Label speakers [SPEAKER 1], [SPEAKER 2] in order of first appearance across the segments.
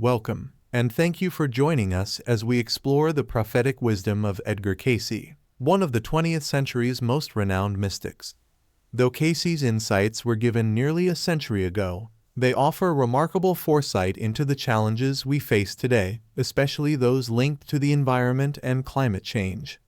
[SPEAKER 1] Welcome, and thank you for joining us as we explore the prophetic wisdom of Edgar Cayce, one of the 20th century's most renowned mystics. Though Cayce's insights were given nearly a century ago, they offer remarkable foresight into the challenges we face today, especially those linked to the environment and climate change.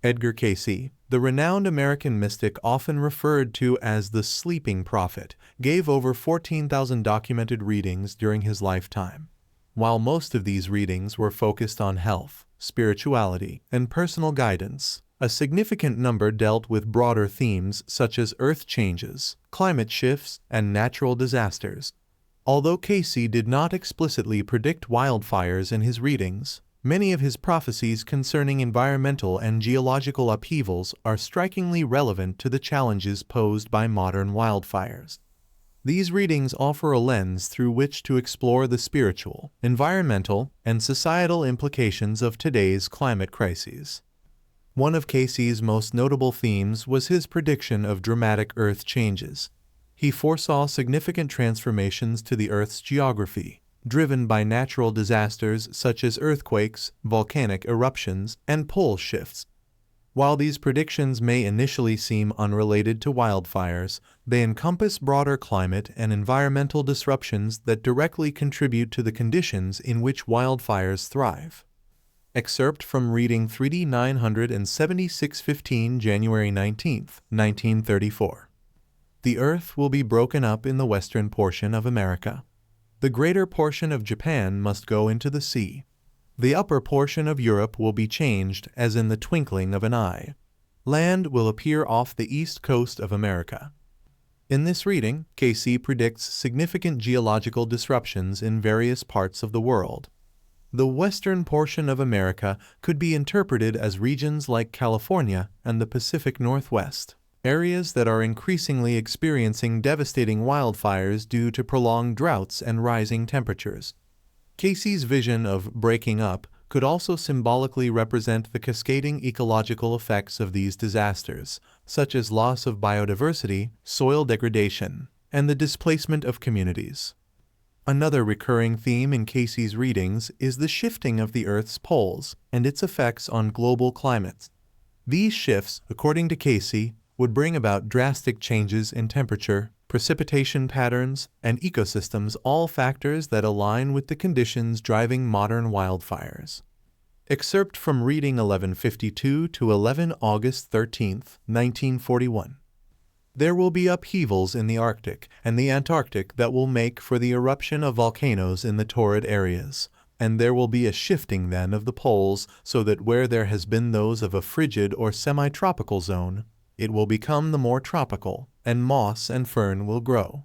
[SPEAKER 1] Edgar Cayce, the renowned American mystic often referred to as the sleeping prophet, gave over 14,000 documented readings during his lifetime. While most of these readings were focused on health, spirituality, and personal guidance, a significant number dealt with broader themes such as earth changes, climate shifts, and natural disasters. Although Cayce did not explicitly predict wildfires in his readings, many of his prophecies concerning environmental and geological upheavals are strikingly relevant to the challenges posed by modern wildfires. These readings offer a lens through which to explore the spiritual, environmental, and societal implications of today's climate crises. One of Cayce's most notable themes was his prediction of dramatic Earth changes. He foresaw significant transformations to the Earth's geography, driven by natural disasters such as earthquakes, volcanic eruptions, and pole shifts. While these predictions may initially seem unrelated to wildfires, they encompass broader climate and environmental disruptions that directly contribute to the conditions in which wildfires thrive. Excerpt from reading 3D 976-15 January 19, 1934. The earth will be broken up in the western portion of America. The greater portion of Japan must go into the sea. The upper portion of Europe will be changed as in the twinkling of an eye. Land will appear off the east coast of America. In this reading, Cayce predicts significant geological disruptions in various parts of the world. The western portion of America could be interpreted as regions like California and the Pacific Northwest, areas that are increasingly experiencing devastating wildfires due to prolonged droughts and rising temperatures. Cayce's vision of breaking up could also symbolically represent the cascading ecological effects of these disasters, such as loss of biodiversity, soil degradation, and the displacement of communities. Another recurring theme in Cayce's readings is the shifting of the Earth's poles and its effects on global climates. These shifts, according to Cayce, would bring about drastic changes in temperature, precipitation patterns, and ecosystems, all factors that align with the conditions driving modern wildfires. Excerpt from reading 1152 to 11 August 13, 1941. There will be upheavals in the Arctic and the Antarctic that will make for the eruption of volcanoes in the torrid areas, and there will be a shifting then of the poles so that where there has been those of a frigid or semi-tropical zone, it will become the more tropical, and moss and fern will grow.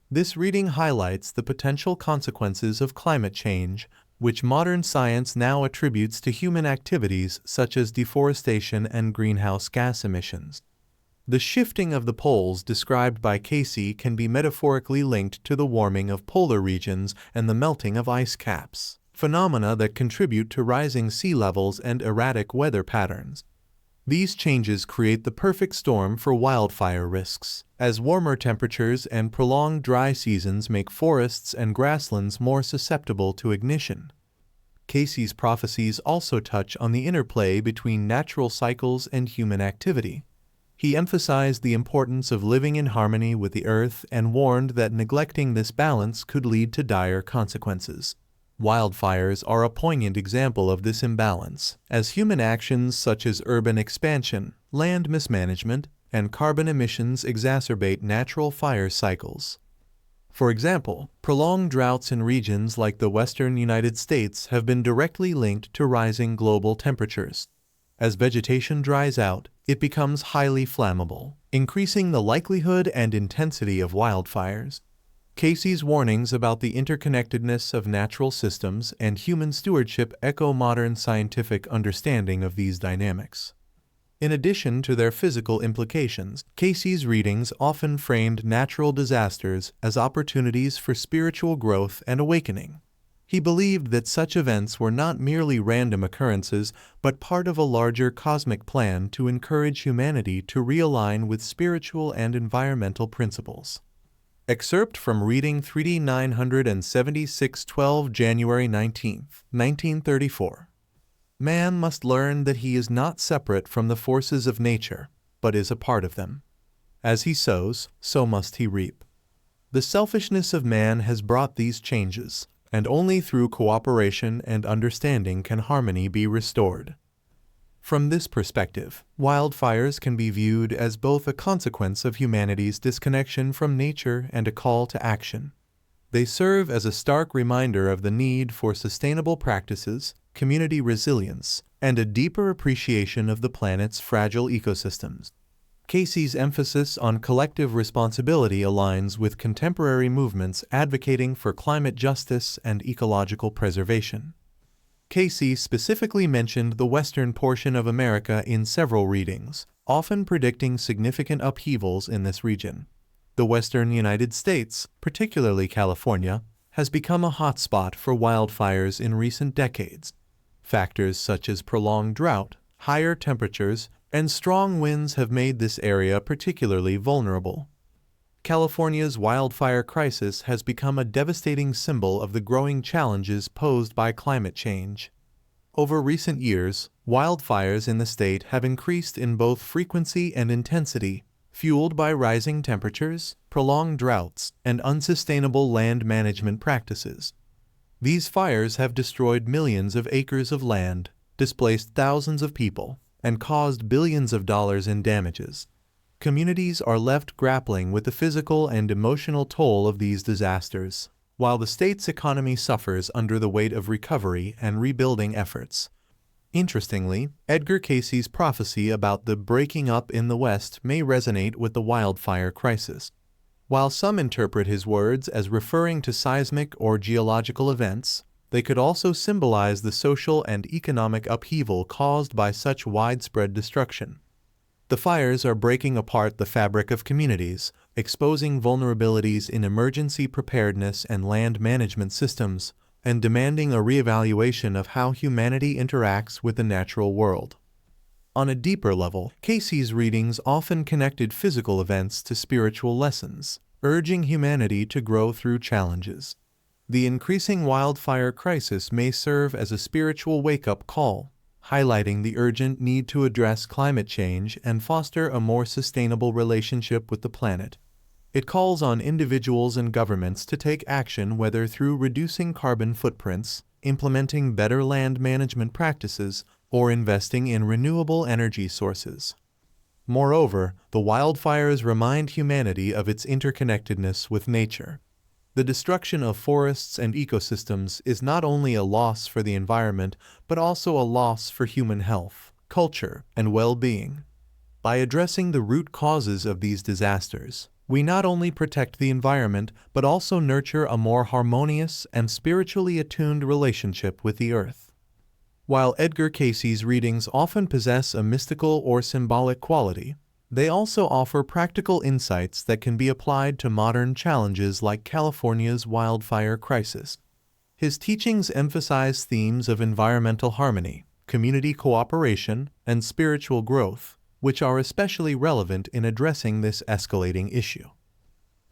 [SPEAKER 1] This reading highlights the potential consequences of climate change, which modern science now attributes to human activities such as deforestation and greenhouse gas emissions. The shifting of the poles described by Cayce can be metaphorically linked to the warming of polar regions and the melting of ice caps, phenomena that contribute to rising sea levels and erratic weather patterns. These changes create the perfect storm for wildfire risks, as warmer temperatures and prolonged dry seasons make forests and grasslands more susceptible to ignition. Cayce's prophecies also touch on the interplay between natural cycles and human activity. He emphasized the importance of living in harmony with the earth and warned that neglecting this balance could lead to dire consequences. Wildfires are a poignant example of this imbalance, as human actions such as urban expansion, land mismanagement, and carbon emissions exacerbate natural fire cycles. For example, prolonged droughts in regions like the western United States have been directly linked to rising global temperatures. As vegetation dries out, it becomes highly flammable, increasing the likelihood and intensity of wildfires. Cayce's warnings about the interconnectedness of natural systems and human stewardship echo modern scientific understanding of these dynamics. In addition to their physical implications, Cayce's readings often framed natural disasters as opportunities for spiritual growth and awakening. He believed that such events were not merely random occurrences, but part of a larger cosmic plan to encourage humanity to realign with spiritual and environmental principles. Excerpt from Reading 3D 976-12 January 19, 1934. Man must learn that he is not separate from the forces of nature, but is a part of them. As he sows, so must he reap. The selfishness of man has brought these changes, and only through cooperation and understanding can harmony be restored. From this perspective, wildfires can be viewed as both a consequence of humanity's disconnection from nature and a call to action. They serve as a stark reminder of the need for sustainable practices, community resilience, and a deeper appreciation of the planet's fragile ecosystems. Cayce's emphasis on collective responsibility aligns with contemporary movements advocating for climate justice and ecological preservation. Cayce specifically mentioned the western portion of America in several readings, often predicting significant upheavals in this region. The western United States, particularly California, has become a hotspot for wildfires in recent decades. Factors such as prolonged drought, higher temperatures, and strong winds have made this area particularly vulnerable. California's wildfire crisis has become a devastating symbol of the growing challenges posed by climate change. Over recent years, wildfires in the state have increased in both frequency and intensity, fueled by rising temperatures, prolonged droughts, and unsustainable land management practices. These fires have destroyed millions of acres of land, displaced thousands of people, and caused billions of dollars in damages. Communities are left grappling with the physical and emotional toll of these disasters, while the state's economy suffers under the weight of recovery and rebuilding efforts. Interestingly, Edgar Cayce's prophecy about the breaking up in the West may resonate with the wildfire crisis. While some interpret his words as referring to seismic or geological events, they could also symbolize the social and economic upheaval caused by such widespread destruction. The fires are breaking apart the fabric of communities, exposing vulnerabilities in emergency preparedness and land management systems, and demanding a reevaluation of how humanity interacts with the natural world. On a deeper level, Cayce's readings often connected physical events to spiritual lessons, urging humanity to grow through challenges. The increasing wildfire crisis may serve as a spiritual wake-up call, highlighting the urgent need to address climate change and foster a more sustainable relationship with the planet. It calls on individuals and governments to take action, whether through reducing carbon footprints, implementing better land management practices, or investing in renewable energy sources. Moreover, the wildfires remind humanity of its interconnectedness with nature. The destruction of forests and ecosystems is not only a loss for the environment, but also a loss for human health, culture, and well-being. By addressing the root causes of these disasters, we not only protect the environment, but also nurture a more harmonious and spiritually attuned relationship with the earth. While Edgar Cayce's readings often possess a mystical or symbolic quality, they also offer practical insights that can be applied to modern challenges like California's wildfire crisis. His teachings emphasize themes of environmental harmony, community cooperation, and spiritual growth, which are especially relevant in addressing this escalating issue.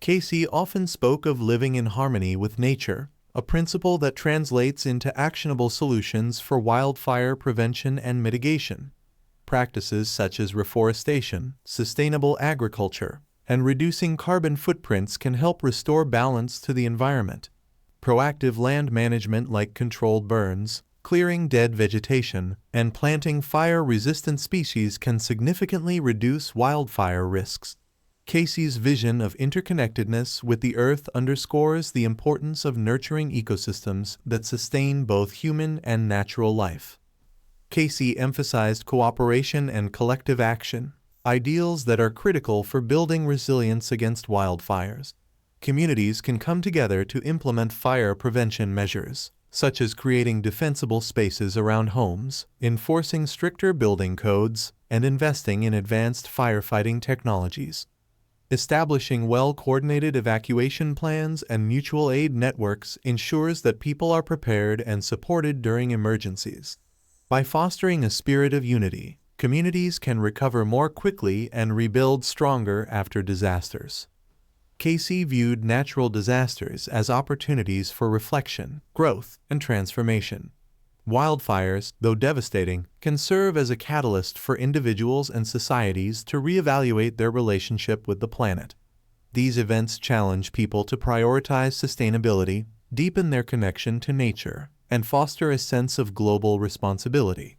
[SPEAKER 1] Cayce often spoke of living in harmony with nature, a principle that translates into actionable solutions for wildfire prevention and mitigation. Practices such as reforestation, sustainable agriculture, and reducing carbon footprints can help restore balance to the environment. Proactive land management like controlled burns, clearing dead vegetation, and planting fire-resistant species can significantly reduce wildfire risks. Cayce's vision of interconnectedness with the earth underscores the importance of nurturing ecosystems that sustain both human and natural life. Cayce emphasized cooperation and collective action, ideals that are critical for building resilience against wildfires. Communities can come together to implement fire prevention measures, such as creating defensible spaces around homes, enforcing stricter building codes, and investing in advanced firefighting technologies. Establishing well-coordinated evacuation plans and mutual aid networks ensures that people are prepared and supported during emergencies. By fostering a spirit of unity, communities can recover more quickly and rebuild stronger after disasters. Cayce viewed natural disasters as opportunities for reflection, growth, and transformation. Wildfires, though devastating, can serve as a catalyst for individuals and societies to reevaluate their relationship with the planet. These events challenge people to prioritize sustainability, deepen their connection to nature, and foster a sense of global responsibility.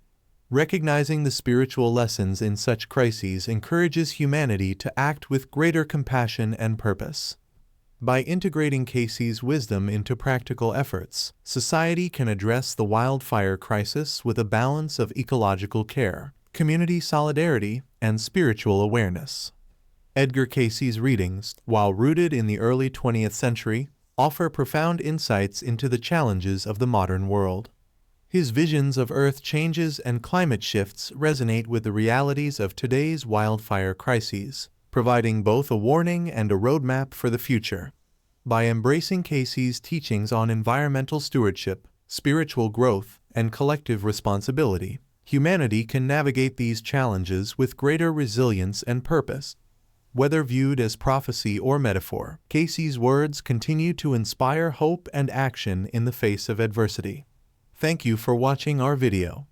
[SPEAKER 1] Recognizing the spiritual lessons in such crises encourages humanity to act with greater compassion and purpose. By integrating Cayce's wisdom into practical efforts, society can address the wildfire crisis with a balance of ecological care, community solidarity, and spiritual awareness. Edgar Cayce's readings, while rooted in the early 20th century, offer profound insights into the challenges of the modern world. His visions of Earth changes and climate shifts resonate with the realities of today's wildfire crises, providing both a warning and a roadmap for the future. By embracing Cayce's teachings on environmental stewardship, spiritual growth, and collective responsibility, humanity can navigate these challenges with greater resilience and purpose. Whether viewed as prophecy or metaphor, Cayce's words continue to inspire hope and action in the face of adversity. Thank you for watching our video.